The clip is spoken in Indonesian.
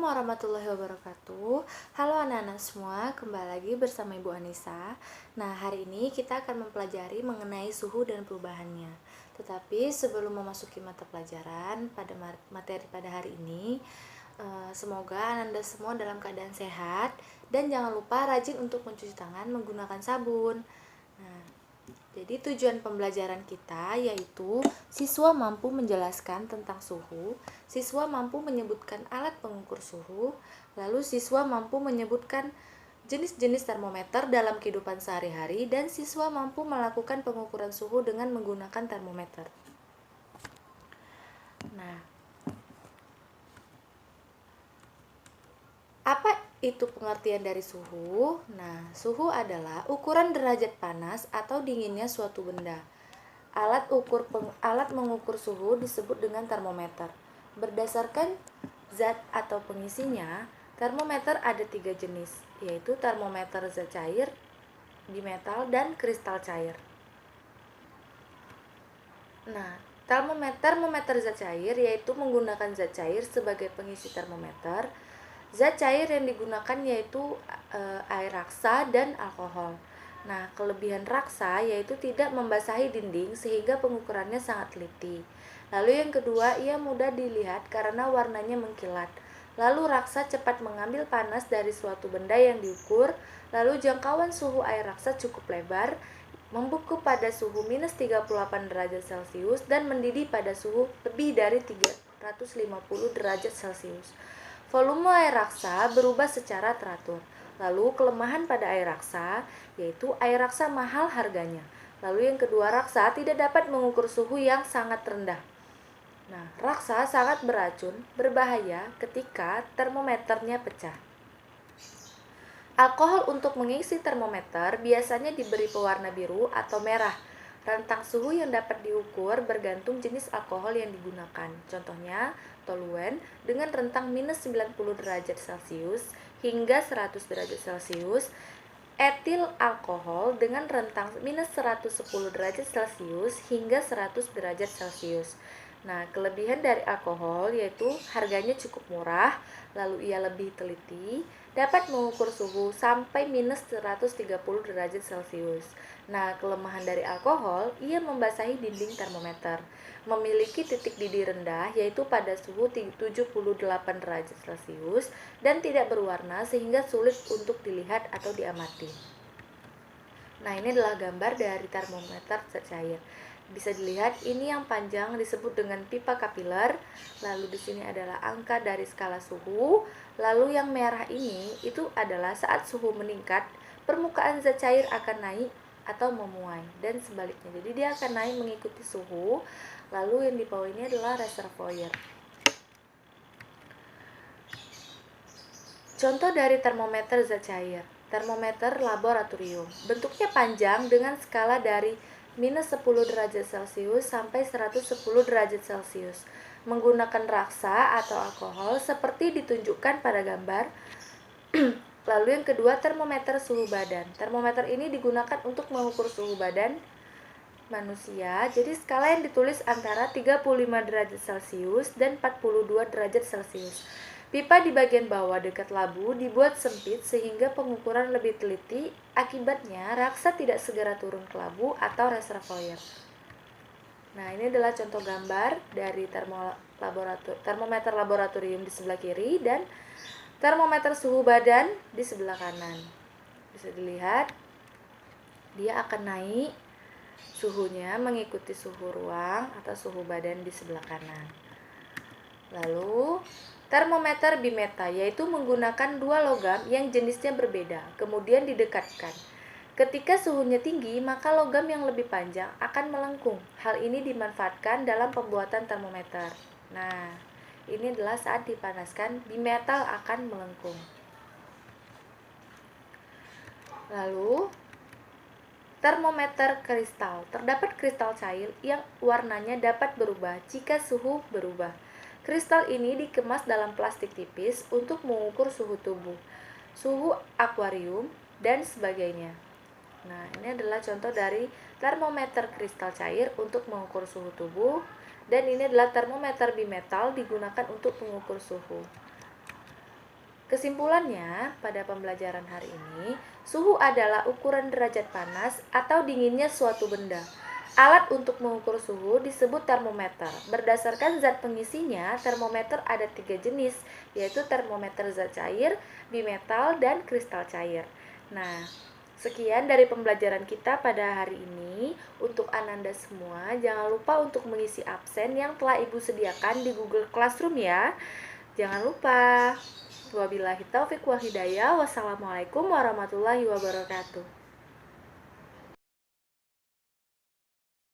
warahmatullahi wabarakatuh. Halo anak-anak semua, kembali lagi bersama Ibu Anissa. Nah, hari ini kita akan mempelajari mengenai suhu dan perubahannya. Tetapi sebelum memasuki mata pelajaran pada materi pada hari ini, semoga Anda semua dalam keadaan sehat dan jangan lupa rajin untuk mencuci tangan menggunakan sabun. Nah, jadi tujuan pembelajaran kita yaitu siswa mampu menjelaskan tentang suhu, siswa mampu menyebutkan alat pengukur suhu, lalu siswa mampu menyebutkan jenis-jenis termometer dalam kehidupan sehari-hari, dan siswa mampu melakukan pengukuran suhu dengan menggunakan termometer. Nah, apa itu pengertian dari suhu? Nah, suhu adalah ukuran derajat panas atau dinginnya suatu benda. Alat mengukur suhu disebut dengan termometer. Berdasarkan zat atau pengisinya, termometer ada 3 jenis, yaitu termometer zat cair, bimetal, dan kristal cair. Nah, termometer zat cair yaitu menggunakan zat cair sebagai pengisi termometer. Zat cair yang digunakan yaitu air raksa dan alkohol. Nah, kelebihan raksa yaitu tidak membasahi dinding sehingga pengukurannya sangat teliti. Lalu yang kedua, ia mudah dilihat karena warnanya mengkilat. Lalu raksa cepat mengambil panas dari suatu benda yang diukur. Lalu jangkauan suhu air raksa cukup lebar, membeku pada suhu minus 38 derajat Celcius dan mendidih pada suhu lebih dari 350 derajat Celcius. Volume air raksa berubah secara teratur. Lalu kelemahan pada air raksa, yaitu air raksa mahal harganya. Lalu yang kedua, raksa tidak dapat mengukur suhu yang sangat rendah. Nah, raksa sangat beracun, berbahaya ketika termometernya pecah. Alkohol untuk mengisi termometer biasanya diberi pewarna biru atau merah. Rentang suhu yang dapat diukur bergantung jenis alkohol yang digunakan. Contohnya, toluen dengan rentang minus 90 derajat Celcius hingga 100 derajat Celcius, etil alkohol dengan rentang minus 110 derajat Celcius hingga 100 derajat Celcius. Nah, kelebihan dari alkohol yaitu harganya cukup murah, lalu ia lebih teliti, dapat mengukur suhu sampai minus 130 derajat Celcius. Nah, kelemahan dari alkohol, ia membasahi dinding termometer, memiliki titik didih rendah yaitu pada suhu 78 derajat Celcius dan tidak berwarna sehingga sulit untuk dilihat atau diamati. Nah, ini adalah gambar dari termometer zat cair. Bisa dilihat ini yang panjang disebut dengan pipa kapiler. Lalu di sini adalah angka dari skala suhu. Lalu yang merah ini itu adalah saat suhu meningkat, permukaan zat cair akan naik atau memuai dan sebaliknya. Jadi dia akan naik mengikuti suhu. Lalu yang di bawah ini adalah reservoir. Contoh dari termometer zat cair. Termometer laboratorium. Bentuknya panjang dengan skala dari minus 10 derajat Celcius sampai 110 derajat Celcius. Menggunakan raksa atau alkohol seperti ditunjukkan pada gambar. Lalu yang kedua, termometer suhu badan. Termometer ini digunakan untuk mengukur suhu badan manusia. Jadi skala yang ditulis antara 35 derajat Celcius dan 42 derajat Celcius. Pipa di bagian bawah dekat labu dibuat sempit sehingga pengukuran lebih teliti. Akibatnya, raksa tidak segera turun ke labu atau reservoir. Nah, ini adalah contoh gambar dari termometer laboratorium di sebelah kiri dan termometer suhu badan di sebelah kanan. Bisa dilihat, dia akan naik suhunya mengikuti suhu ruang atau suhu badan di sebelah kanan. Lalu, termometer bimeta yaitu menggunakan dua logam yang jenisnya berbeda, kemudian didekatkan. Ketika suhunya tinggi, maka logam yang lebih panjang akan melengkung. Hal ini dimanfaatkan dalam pembuatan termometer. Nah, ini adalah saat dipanaskan, bimetal akan melengkung. Lalu, termometer kristal. Terdapat kristal cair yang warnanya dapat berubah jika suhu berubah. Kristal ini dikemas dalam plastik tipis untuk mengukur suhu tubuh, suhu akuarium, dan sebagainya. Nah, ini adalah contoh dari termometer kristal cair untuk mengukur suhu tubuh, dan ini adalah termometer bimetal digunakan untuk mengukur suhu. Kesimpulannya, pada pembelajaran hari ini, suhu adalah ukuran derajat panas atau dinginnya suatu benda. Alat untuk mengukur suhu disebut termometer. Berdasarkan zat pengisinya, termometer ada 3 jenis, yaitu termometer zat cair, bimetal, dan kristal cair. Nah, sekian dari pembelajaran kita pada hari ini. Untuk Ananda semua, jangan lupa untuk mengisi absen yang telah Ibu sediakan di Google Classroom ya. Jangan lupa. Wabillahi taufiq wal hidayah. Wassalamualaikum warahmatullahi wabarakatuh.